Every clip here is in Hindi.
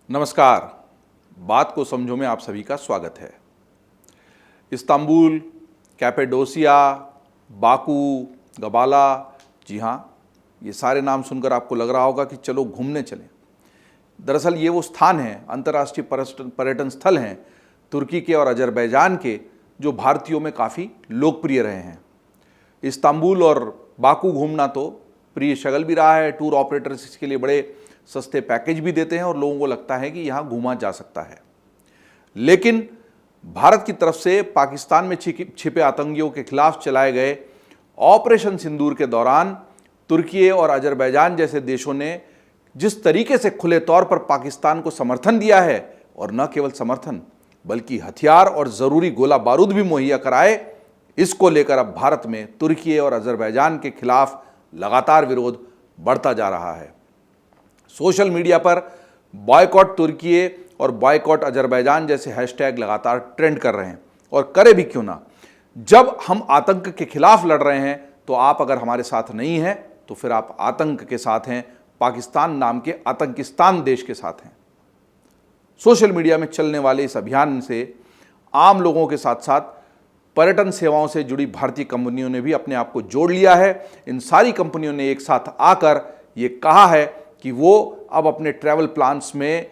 नमस्कार। बात को समझो में आप सभी का स्वागत है। इस्तांबुल, कैपेडोसिया, बाकू, गबाला, जी हाँ, ये सारे नाम सुनकर आपको लग रहा होगा कि चलो घूमने चलें। दरअसल ये वो स्थान हैं, अंतर्राष्ट्रीय पर्यटन स्थल हैं तुर्की के और अजरबैजान के, जो भारतीयों में काफ़ी लोकप्रिय रहे हैं। इस्तांबुल और बाकू घूमना तो प्रिय शगल भी रहा है। टूर ऑपरेटर्स इसके लिए बड़े सस्ते पैकेज भी देते हैं और लोगों को लगता है कि यहाँ घूमा जा सकता है। लेकिन भारत की तरफ से पाकिस्तान में छिपे आतंकियों के खिलाफ चलाए गए ऑपरेशन सिंदूर के दौरान तुर्की और अजरबैजान जैसे देशों ने जिस तरीके से खुले तौर पर पाकिस्तान को समर्थन दिया है, और न केवल समर्थन बल्कि हथियार और ज़रूरी गोला बारूद भी मुहैया कराए, इसको लेकर अब भारत में तुर्की और अजरबैजान के खिलाफ लगातार विरोध बढ़ता जा रहा है। सोशल मीडिया पर बॉयकॉट तुर्की और बॉयकॉट अजरबैजान जैसे हैशटैग लगातार ट्रेंड कर रहे हैं, और करे भी क्यों ना। जब हम आतंक के खिलाफ लड़ रहे हैं तो आप अगर हमारे साथ नहीं हैं तो फिर आप आतंक के साथ हैं, पाकिस्तान नाम के आतंकिस्तान देश के साथ हैं। सोशल मीडिया में चलने वाले इस अभियान से आम लोगों के साथ साथ पर्यटन सेवाओं से जुड़ी भारतीय कंपनियों ने भी अपने आप को जोड़ लिया है। इन सारी कंपनियों ने एक साथ आकर ये कहा है कि वो अब अपने ट्रैवल प्लान्स में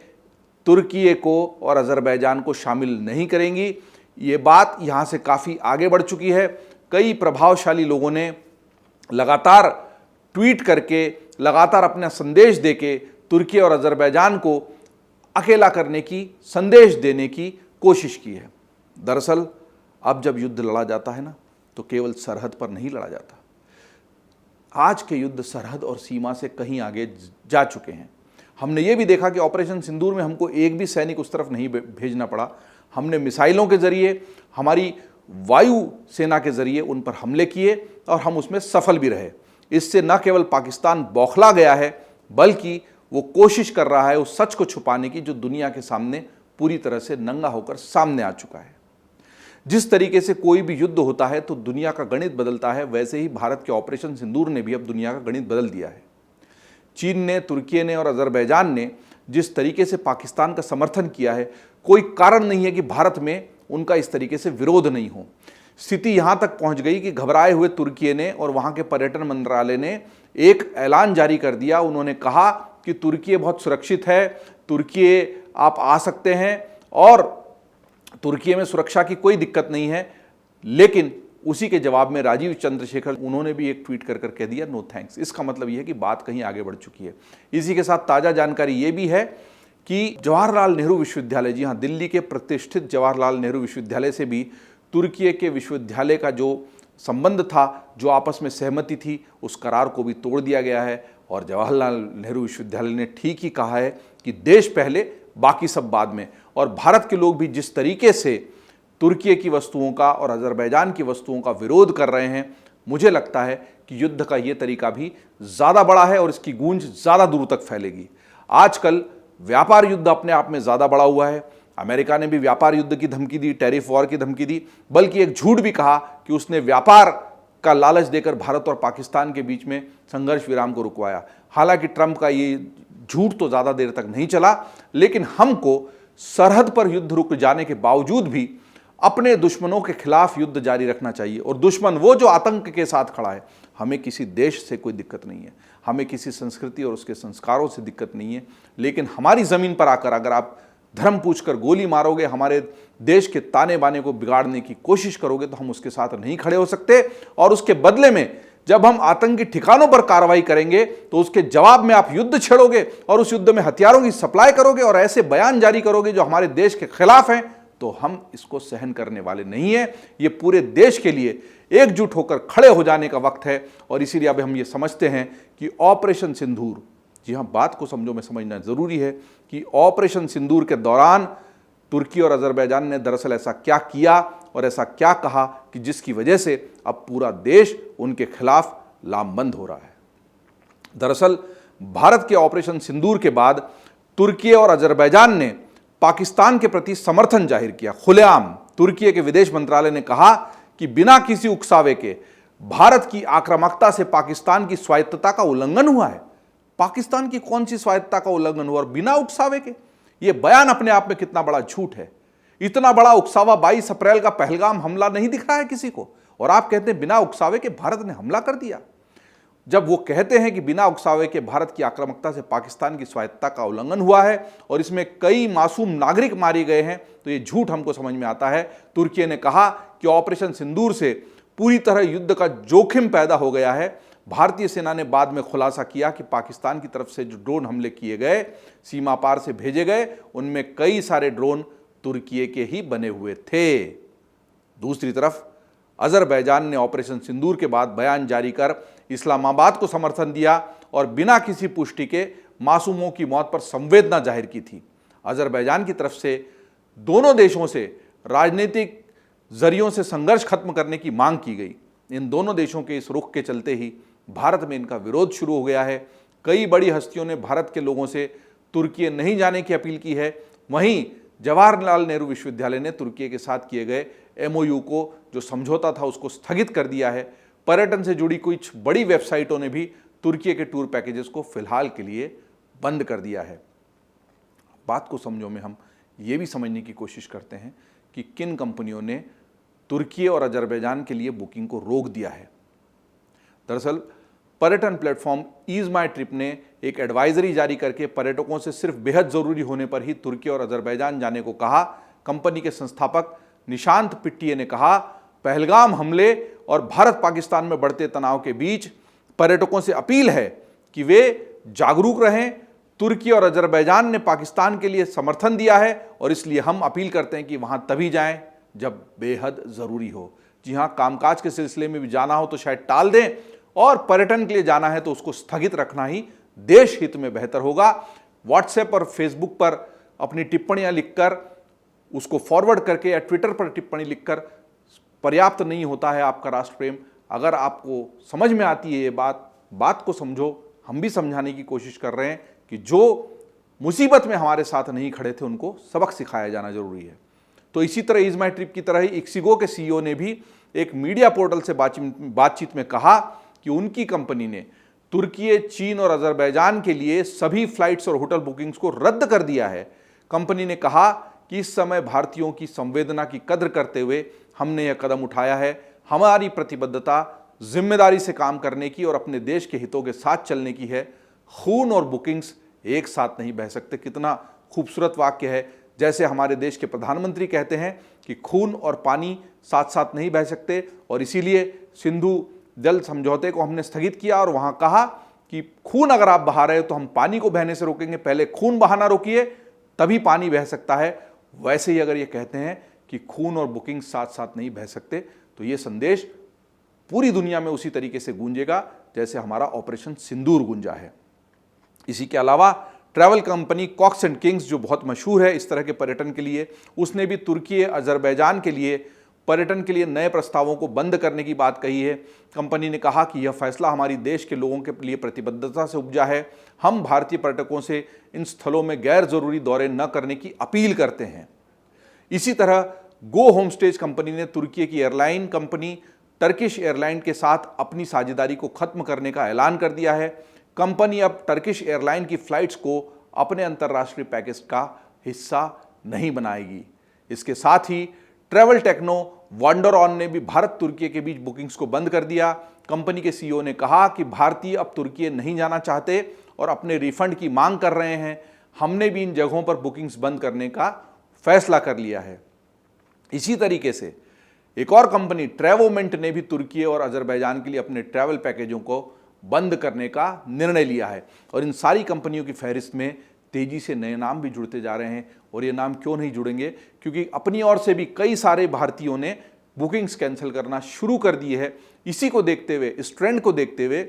तुर्की को और अजरबैजान को शामिल नहीं करेंगी। ये बात यहाँ से काफ़ी आगे बढ़ चुकी है। कई प्रभावशाली लोगों ने लगातार ट्वीट करके, लगातार अपना संदेश देके तुर्की और अजरबैजान को अकेला करने की, संदेश देने की कोशिश की है। दरअसल अब जब युद्ध लड़ा जाता है ना, तो केवल सरहद पर नहीं लड़ा जाता। आज के युद्ध सरहद और सीमा से कहीं आगे जा चुके हैं। हमने ये भी देखा कि ऑपरेशन सिंदूर में हमको एक भी सैनिक उस तरफ नहीं भेजना पड़ा। हमने मिसाइलों के ज़रिए, हमारी वायु सेना के ज़रिए उन पर हमले किए और हम उसमें सफल भी रहे। इससे न केवल पाकिस्तान बौखला गया है, बल्कि वो कोशिश कर रहा है उस सच को छुपाने की जो दुनिया के सामने पूरी तरह से नंगा होकर सामने आ चुका है। जिस तरीके से कोई भी युद्ध होता है तो दुनिया का गणित बदलता है, वैसे ही भारत के ऑपरेशन सिंदूर ने भी अब दुनिया का गणित बदल दिया है। चीन ने, तुर्की ने और अजरबैजान ने जिस तरीके से पाकिस्तान का समर्थन किया है, कोई कारण नहीं है कि भारत में उनका इस तरीके से विरोध नहीं हो। स्थिति यहाँ तक पहुँच गई कि घबराए हुए तुर्की ने और वहाँ के पर्यटन मंत्रालय ने एक ऐलान जारी कर दिया। उन्होंने कहा कि तुर्की बहुत सुरक्षित है, तुर्की आप आ सकते हैं और तुर्की में सुरक्षा की कोई दिक्कत नहीं है। लेकिन उसी के जवाब में राजीव चंद्रशेखर, उन्होंने भी एक ट्वीट कर कह दिया नो थैंक्स। इसका मतलब यह है कि बात कहीं आगे बढ़ चुकी है। इसी के साथ ताज़ा जानकारी ये भी है कि जवाहरलाल नेहरू विश्वविद्यालय, जी हाँ, दिल्ली के प्रतिष्ठित जवाहरलाल नेहरू विश्वविद्यालय से भी तुर्की के विश्वविद्यालय का जो संबंध था, जो आपस में सहमति थी, उस करार को भी तोड़ दिया गया है। और जवाहरलाल नेहरू विश्वविद्यालय ने ठीक ही कहा है कि देश पहले, बाकी सब बाद में। और भारत के लोग भी जिस तरीके से तुर्की की वस्तुओं का और अजरबैजान की वस्तुओं का विरोध कर रहे हैं, मुझे लगता है कि युद्ध का ये तरीका भी ज़्यादा बड़ा है और इसकी गूंज ज़्यादा दूर तक फैलेगी। आजकल व्यापार युद्ध अपने आप में ज़्यादा बड़ा हुआ है। अमेरिका ने भी व्यापार युद्ध की धमकी दी, टैरिफ वॉर की धमकी दी, बल्कि एक झूठ भी कहा कि उसने व्यापार का लालच देकर भारत और पाकिस्तान के बीच में संघर्ष विराम को रुकवाया। हालांकि ट्रंप का ये झूठ तो ज़्यादा देर तक नहीं चला, लेकिन हमको सरहद पर युद्ध रुक जाने के बावजूद भी अपने दुश्मनों के खिलाफ युद्ध जारी रखना चाहिए। और दुश्मन वो जो आतंक के साथ खड़ा है। हमें किसी देश से कोई दिक्कत नहीं है, हमें किसी संस्कृति और उसके संस्कारों से दिक्कत नहीं है, लेकिन हमारी ज़मीन पर आकर अगर आप धर्म पूछकर गोली मारोगे, हमारे देश के ताने बाने को बिगाड़ने की कोशिश करोगे, तो हम उसके साथ नहीं खड़े हो सकते। और उसके बदले में जब हम आतंकी ठिकानों पर कार्रवाई करेंगे तो उसके जवाब में आप युद्ध छेड़ोगे और उस युद्ध में हथियारों की सप्लाई करोगे और ऐसे बयान जारी करोगे जो हमारे देश के खिलाफ हैं, तो हम इसको सहन करने वाले नहीं हैं। ये पूरे देश के लिए एकजुट होकर खड़े हो जाने का वक्त है। और इसीलिए अब हम ये समझते हैं कि ऑपरेशन सिंदूर, जी हाँ, बात को समझो में समझना जरूरी है कि ऑपरेशन सिंदूर के दौरान तुर्की और अजरबैजान ने दरअसल ऐसा क्या किया और ऐसा क्या कहा कि जिसकी वजह से अब पूरा देश उनके खिलाफ लामबंद हो रहा है। दरअसल भारत के ऑपरेशन सिंदूर के बाद तुर्की और अजरबैजान ने पाकिस्तान के प्रति समर्थन जाहिर किया खुलेआम। तुर्की के विदेश मंत्रालय ने कहा कि बिना किसी उकसावे के भारत की आक्रामकता से पाकिस्तान की स्वायत्तता का उल्लंघन हुआ है। पाकिस्तान की कौन सी स्वायत्तता का उल्लंघन हुआ और बिना उकसावे के? ये बयान अपने आप में कितना बड़ा झूठ है। इतना बड़ा उकसावा 22 अप्रैल का पहलगाम हमला नहीं दिख रहा है किसी को, और आप कहते हैं बिना उकसावे के भारत ने हमला कर दिया। जब वो कहते हैं कि बिना उकसावे के भारत की आक्रामकता से पाकिस्तान की स्वायत्तता का उल्लंघन हुआ है और इसमें कई मासूम नागरिक मारे गए हैं, तो ये झूठ हमको समझ में आता है। तुर्की ने कहा कि ऑपरेशन सिंदूर से पूरी तरह युद्ध का जोखिम पैदा हो गया है। भारतीय सेना ने बाद में खुलासा किया कि पाकिस्तान की तरफ से जो ड्रोन हमले किए गए, सीमा पार से भेजे गए, उनमें कई सारे ड्रोन तुर्की के ही बने हुए थे। दूसरी तरफ अजरबैजान ने ऑपरेशन सिंदूर के बाद बयान जारी कर इस्लामाबाद को समर्थन दिया और बिना किसी पुष्टि के मासूमों की मौत पर संवेदना जाहिर की थी। अजरबैजान की तरफ से दोनों देशों से राजनीतिक जरियों से संघर्ष खत्म करने की मांग की गई। इन दोनों देशों के इस रुख के चलते ही भारत में इनका विरोध शुरू हो गया है। कई बड़ी हस्तियों ने भारत के लोगों से तुर्की नहीं जाने की अपील की है। वहीं जवाहरलाल नेहरू विश्वविद्यालय ने तुर्की के साथ किए गए MOU को, जो समझौता था, उसको स्थगित कर दिया है। पर्यटन से जुड़ी कुछ बड़ी वेबसाइटों ने भी तुर्की के टूर पैकेजेस को फिलहाल के लिए बंद कर दिया है। बात को समझो में हम ये भी समझने की कोशिश करते हैं कि किन कंपनियों ने तुर्की और अजरबैजान के लिए बुकिंग को रोक दिया है। दरअसल पर्यटन प्लेटफॉर्म ईज माई ट्रिप ने एक एडवाइजरी जारी करके पर्यटकों से सिर्फ बेहद जरूरी होने पर ही तुर्की और अजरबैजान जाने को कहा। कंपनी के संस्थापक निशांत पिट्टिये ने कहा, पहलगाम हमले और भारत पाकिस्तान में बढ़ते तनाव के बीच पर्यटकों से अपील है कि वे जागरूक रहें। तुर्की और अजरबैजान ने पाकिस्तान के लिए समर्थन दिया है और इसलिए हम अपील करते हैं कि वहां तभी जाएं जब बेहद जरूरी हो। जी हां, कामकाज के सिलसिले में भी जाना हो तो शायद टाल दें, और पर्यटन के लिए जाना है तो उसको स्थगित रखना ही देश हित में बेहतर होगा। व्हाट्सएप और फेसबुक पर अपनी टिप्पणियां लिखकर उसको फॉरवर्ड करके या ट्विटर पर टिप्पणी लिखकर पर्याप्त नहीं होता है आपका राष्ट्र प्रेम। अगर आपको समझ में आती है ये बात को समझो। हम भी समझाने की कोशिश कर रहे हैं कि जो मुसीबत में हमारे साथ नहीं खड़े थे उनको सबक सिखाया जाना जरूरी है। तो इसी तरह ईज माई ट्रिप की तरह ही इक्सिगो के CEO ने भी एक मीडिया पोर्टल से बातचीत में कहा कि उनकी कंपनी ने तुर्की, चीन और अजरबैजान के लिए सभी फ्लाइट्स और होटल बुकिंग्स को रद्द कर दिया है। कंपनी ने कहा कि इस समय भारतीयों की संवेदना की कद्र करते हुए हमने यह कदम उठाया है। हमारी प्रतिबद्धता जिम्मेदारी से काम करने की और अपने देश के हितों के साथ चलने की है। खून और बुकिंग्स एक साथ नहीं बह सकते। कितना खूबसूरत वाक्य है। जैसे हमारे देश के प्रधानमंत्री कहते हैं कि खून और पानी साथ साथ नहीं बह सकते, और इसीलिए सिंधु जल समझौते को हमने स्थगित किया और वहां कहा कि खून अगर आप बहा रहे हो तो हम पानी को बहने से रोकेंगे, पहले खून बहाना रोकिए तभी पानी बह सकता है। वैसे ही अगर ये कहते हैं कि खून और बुकिंग साथ साथ नहीं बह सकते, तो ये संदेश पूरी दुनिया में उसी तरीके से गूंजेगा जैसे हमारा ऑपरेशन सिंदूर गूंजा है। इसी के अलावा travel company Cox and Kings, जो बहुत मशहूर है इस तरह के पर्यटन के लिए, उसने भी तुर्की, अजरबैजान के लिए पर्यटन के लिए नए प्रस्तावों को बंद करने की बात कही है। कंपनी ने कहा कि यह फैसला हमारी देश के लोगों के लिए प्रतिबद्धता से उपजा है। हम भारतीय पर्यटकों से इन स्थलों में गैर जरूरी दौरे न करने की अपील करते हैं। इसी तरह गो होम स्टेज कंपनी ने तुर्की की एयरलाइन कंपनी टर्किश एयरलाइन के साथ अपनी साझेदारी को खत्म करने का ऐलान कर दिया है। कंपनी अब टर्किश एयरलाइन की फ्लाइट्स को अपने अंतर्राष्ट्रीय पैकेज का हिस्सा नहीं बनाएगी। इसके साथ ही ट्रैवल टेक्नो वंडरऑन ने भी भारत तुर्की के बीच बुकिंग्स को बंद कर दिया। कंपनी के CEO ने कहा कि भारतीय अब तुर्की नहीं जाना चाहते और अपने रिफंड की मांग कर रहे हैं। हमने भी इन जगहों पर बुकिंग्स बंद करने का फैसला कर लिया है। इसी तरीके से एक और कंपनी ट्रैवोमेंट ने भी तुर्की और अजरबैजान के लिए अपने ट्रैवल पैकेजों को बंद करने का निर्णय लिया है। और इन सारी कंपनियों की फहरिस्त में तेजी से नए नाम भी जुड़ते जा रहे हैं। और ये नाम क्यों नहीं जुड़ेंगे, क्योंकि अपनी ओर से भी कई सारे भारतीयों ने बुकिंग्स कैंसिल करना शुरू कर दी है। इसी को देखते हुए, इस ट्रेंड को देखते हुए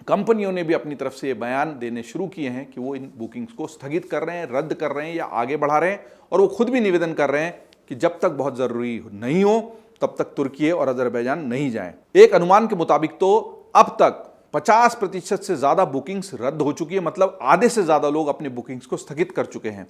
कंपनियों ने भी अपनी तरफ से ये बयान देने शुरू किए हैं कि वो इन बुकिंग्स को स्थगित कर रहे हैं, रद्द कर रहे हैं या आगे बढ़ा रहे हैं। और वो खुद भी निवेदन कर रहे हैं कि जब तक बहुत जरूरी नहीं हो तब तक तुर्की और अजरबैजान नहीं जाएं। एक अनुमान के मुताबिक तो अब तक 50% से ज्यादा बुकिंग्स रद्द हो चुकी है, मतलब आधे से ज्यादा लोग अपनी बुकिंग्स को स्थगित कर चुके हैं।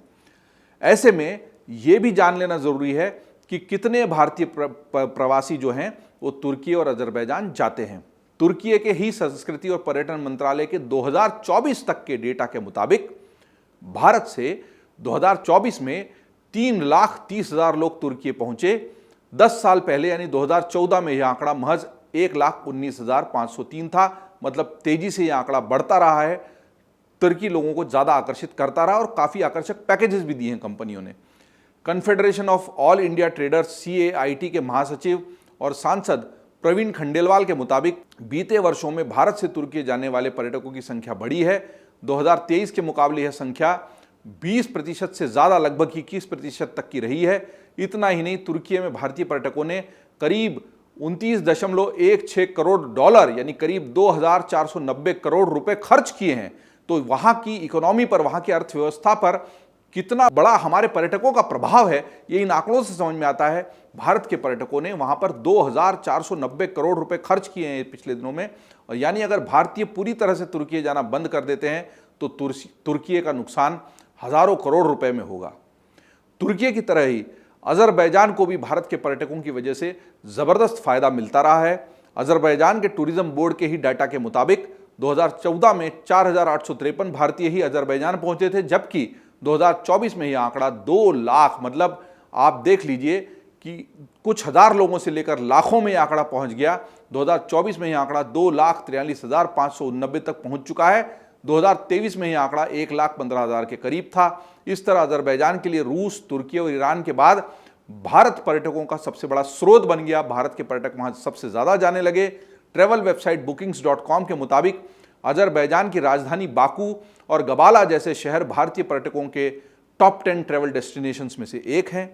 ऐसे में यह भी जान लेना जरूरी है कि कितने भारतीय प्रवासी जो हैं वो तुर्की और अजरबैजान जाते हैं। तुर्की के ही संस्कृति और पर्यटन मंत्रालय के 2024 तक के डेटा के मुताबिक भारत से 2024 में 3,30,000 लोग तुर्की पहुंचे। 10 साल पहले यानी 2014 में यह आंकड़ा महज 1,19,503 था। मतलब तेजी से यह आंकड़ा बढ़ता रहा है। तुर्की लोगों को ज़्यादा आकर्षित करता रहा और काफ़ी आकर्षक पैकेजेस भी दिए हैं कंपनियों ने। Confederation of all India traders CAIT के महासचिव और सांसद प्रवीण खंडेलवाल के मुताबिक बीते वर्षों में भारत से तुर्की जाने वाले पर्यटकों की संख्या बढ़ी है। 2023 के मुकाबले यह संख्या 20% से ज़्यादा लगभग 21% तक की रही है। इतना ही नहीं, तुर्की में भारतीय पर्यटकों ने करीब 29.16 करोड़ डॉलर यानी करीब 2,490 करोड़ रुपए खर्च किए हैं। तो वहाँ की इकोनॉमी पर, वहाँ की अर्थव्यवस्था पर कितना बड़ा हमारे पर्यटकों का प्रभाव है, ये इन आंकड़ों से समझ में आता है। भारत के पर्यटकों ने वहाँ पर 2,490 करोड़ रुपए खर्च किए हैं पिछले दिनों में। और यानी अगर भारतीय पूरी तरह से तुर्की जाना बंद कर देते हैं तो तुर्की का नुकसान हज़ारों करोड़ रुपए में होगा। तुर्की की तरह ही अजरबैजान को भी भारत के पर्यटकों की वजह से ज़बरदस्त फायदा मिलता रहा है। अजरबैजान के टूरिज्म बोर्ड के ही डाटा के मुताबिक 2014 में 4,853 भारतीय ही अजरबैजान पहुंचे थे, जबकि 2024 में यह आंकड़ा 2 लाख, मतलब आप देख लीजिए कि कुछ हजार लोगों से लेकर लाखों में यह आंकड़ा पहुंच गया। 2024 में यह आंकड़ा 2,43,589 तक पहुंच चुका है। 2023 में यह आंकड़ा 1,15,000 के करीब था। इस तरह अजरबैजान के लिए रूस, तुर्की और ईरान के बाद भारत पर्यटकों का सबसे बड़ा स्रोत बन गया। भारत के पर्यटक वहां सबसे ज्यादा जाने लगे। ट्रैवल वेबसाइट bookings.com के मुताबिक अजरबैजान की राजधानी बाकू और गबाला जैसे शहर भारतीय पर्यटकों के टॉप 10 ट्रैवल डेस्टिनेशंस में से एक हैं।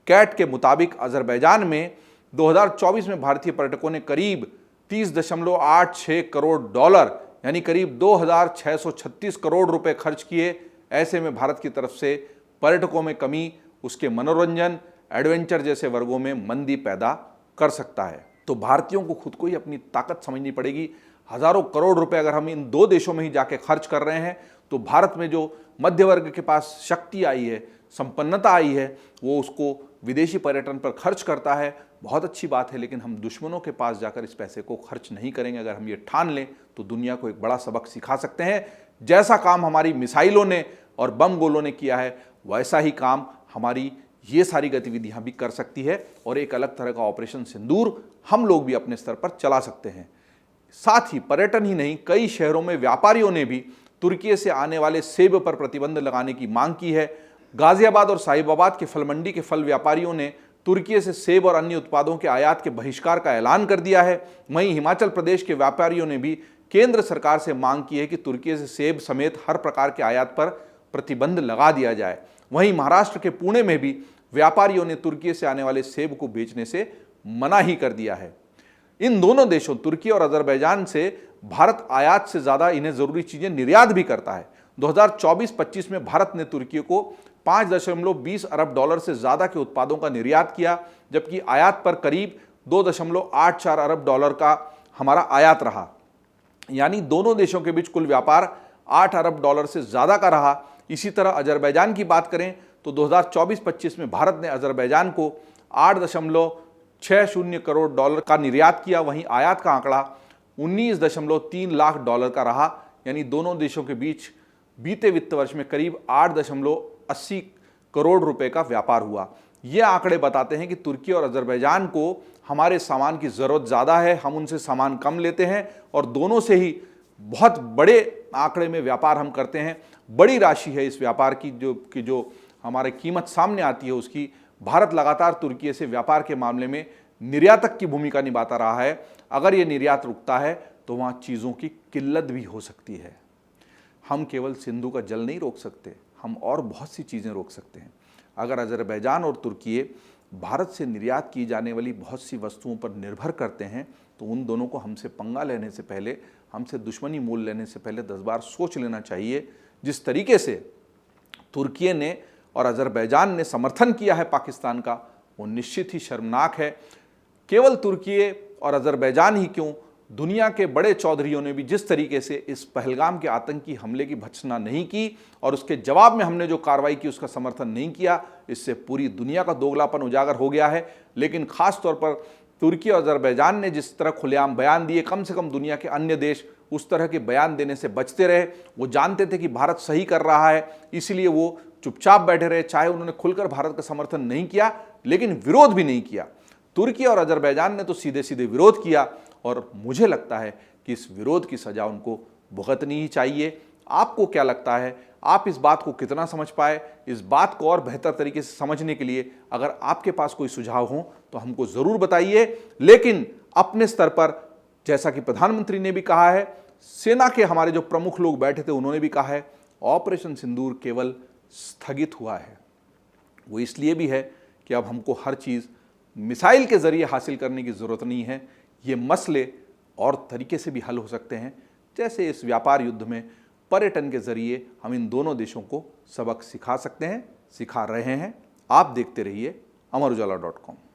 कैट के मुताबिक अजरबैजान में 2024 में भारतीय पर्यटकों ने करीब 30.86 करोड़ डॉलर यानी करीब 2,636 करोड़ रुपए खर्च किए। ऐसे में भारत की तरफ से पर्यटकों में कमी उसके मनोरंजन, एडवेंचर जैसे वर्गों में मंदी पैदा कर सकता है। तो भारतीयों को खुद को ही अपनी ताकत समझनी पड़ेगी। हजारों करोड़ रुपए अगर हम इन 2 देशों में ही जाके खर्च कर रहे हैं तो भारत में जो मध्य वर्ग के पास शक्ति आई है, संपन्नता आई है, वो उसको विदेशी पर्यटन पर खर्च करता है। बहुत अच्छी बात है, लेकिन हम दुश्मनों के पास जाकर इस पैसे को खर्च नहीं करेंगे। अगर हम ये ठान लें तो दुनिया को एक बड़ा सबक सिखा सकते हैं। जैसा काम हमारी मिसाइलों ने और बम गोलों ने किया है, वैसा ही काम हमारी ये सारी गतिविधियां भी कर सकती है और एक अलग तरह का ऑपरेशन सिंदूर हम लोग भी अपने स्तर पर चला सकते हैं। साथ ही पर्यटन ही नहीं, कई शहरों में व्यापारियों ने भी तुर्की से आने वाले सेब पर प्रतिबंध लगाने की मांग की है। गाजियाबाद और साहिबाबाद के फल मंडी के फल व्यापारियों ने तुर्की से सेब और अन्य उत्पादों के आयात के बहिष्कार का ऐलान कर दिया है। वहीं हिमाचल प्रदेश के व्यापारियों ने भी केंद्र सरकार से मांग की है कि तुर्की से सेब समेत हर प्रकार के आयात पर प्रतिबंध लगा दिया जाए। वहीं महाराष्ट्र के पुणे में भी व्यापारियों ने तुर्की से आने वाले सेब को बेचने से मना ही कर दिया है। इन दोनों देशों तुर्की और अजरबैजान से भारत आयात से ज्यादा इन्हें जरूरी चीजें निर्यात भी करता है। 2024-25 में भारत ने तुर्की को 5.20 अरब डॉलर से ज्यादा के उत्पादों का निर्यात किया, जबकि आयात पर करीब 2.84 अरब डॉलर का हमारा आयात रहा। यानी दोनों देशों के बीच कुल व्यापार 8 अरब डॉलर से ज्यादा का रहा। इसी तरह अजरबैजान की बात करें तो 2024-25 में भारत ने अजरबैजान को 8.60 करोड़ डॉलर का निर्यात किया। वहीं आयात का आंकड़ा 19.3 लाख डॉलर का रहा। यानी दोनों देशों के बीच बीते वित्त वर्ष में करीब 8.80 करोड़ रुपए का व्यापार हुआ। ये आंकड़े बताते हैं कि तुर्की और अजरबैजान को हमारे सामान की ज़रूरत ज़्यादा है, हम उनसे सामान कम लेते हैं और दोनों से ही बहुत बड़े आंकड़े में व्यापार हम करते हैं। बड़ी राशि है इस व्यापार की जो हमारे कीमत सामने आती है उसकी। भारत लगातार तुर्की से व्यापार के मामले में निर्यातक की भूमिका निभाता रहा है। अगर ये निर्यात रुकता है तो वहाँ चीज़ों की किल्लत भी हो सकती है। हम केवल सिंधु का जल नहीं रोक सकते, हम और बहुत सी चीज़ें रोक सकते हैं। अगर अजरबैजान और तुर्की भारत से निर्यात की जाने वाली बहुत सी वस्तुओं पर निर्भर करते हैं तो उन दोनों को हमसे पंगा लेने से पहले, हमसे दुश्मनी मोल लेने से पहले 10 बार सोच लेना चाहिए। जिस तरीके से तुर्की ने और अजरबैजान ने समर्थन किया है पाकिस्तान का, वो निश्चित ही शर्मनाक है। केवल तुर्की और अजरबैजान ही क्यों, दुनिया के बड़े चौधरियों ने भी जिस तरीके से इस पहलगाम के आतंकी हमले की भर्त्सना नहीं की और उसके जवाब में हमने जो कार्रवाई की उसका समर्थन नहीं किया, इससे पूरी दुनिया का दोगलापन उजागर हो गया है। लेकिन खास तौर पर तुर्की और अजरबैजान ने जिस तरह खुलेआम बयान दिए, कम से कम दुनिया के अन्य देश उस तरह के बयान देने से बचते रहे। वो जानते थे कि भारत सही कर रहा है, इसलिए वो चुपचाप बैठे रहे, चाहे उन्होंने खुलकर भारत का समर्थन नहीं किया लेकिन विरोध भी नहीं किया। तुर्की और अजरबैजान ने तो सीधे सीधे विरोध किया और मुझे लगता है कि इस विरोध की सजा उनको भुगतनी ही चाहिए। आपको क्या लगता है, आप इस बात को कितना समझ पाए? इस बात को और बेहतर तरीके से समझने के लिए अगर आपके पास कोई सुझाव हो तो हमको जरूर बताइए, लेकिन अपने स्तर पर, जैसा कि प्रधानमंत्री ने भी कहा है, सेना के हमारे जो प्रमुख लोग बैठे थे उन्होंने भी कहा है, ऑपरेशन सिंदूर केवल स्थगित हुआ है। वो इसलिए भी है कि अब हमको हर चीज मिसाइल के जरिए हासिल करने की जरूरत नहीं है। ये मसले और तरीके से भी हल हो सकते हैं, जैसे इस व्यापार युद्ध में पर्यटन के जरिए हम इन दोनों देशों को सबक सिखा सकते हैं, सिखा रहे हैं। आप देखते रहिए अमर उजाला.com।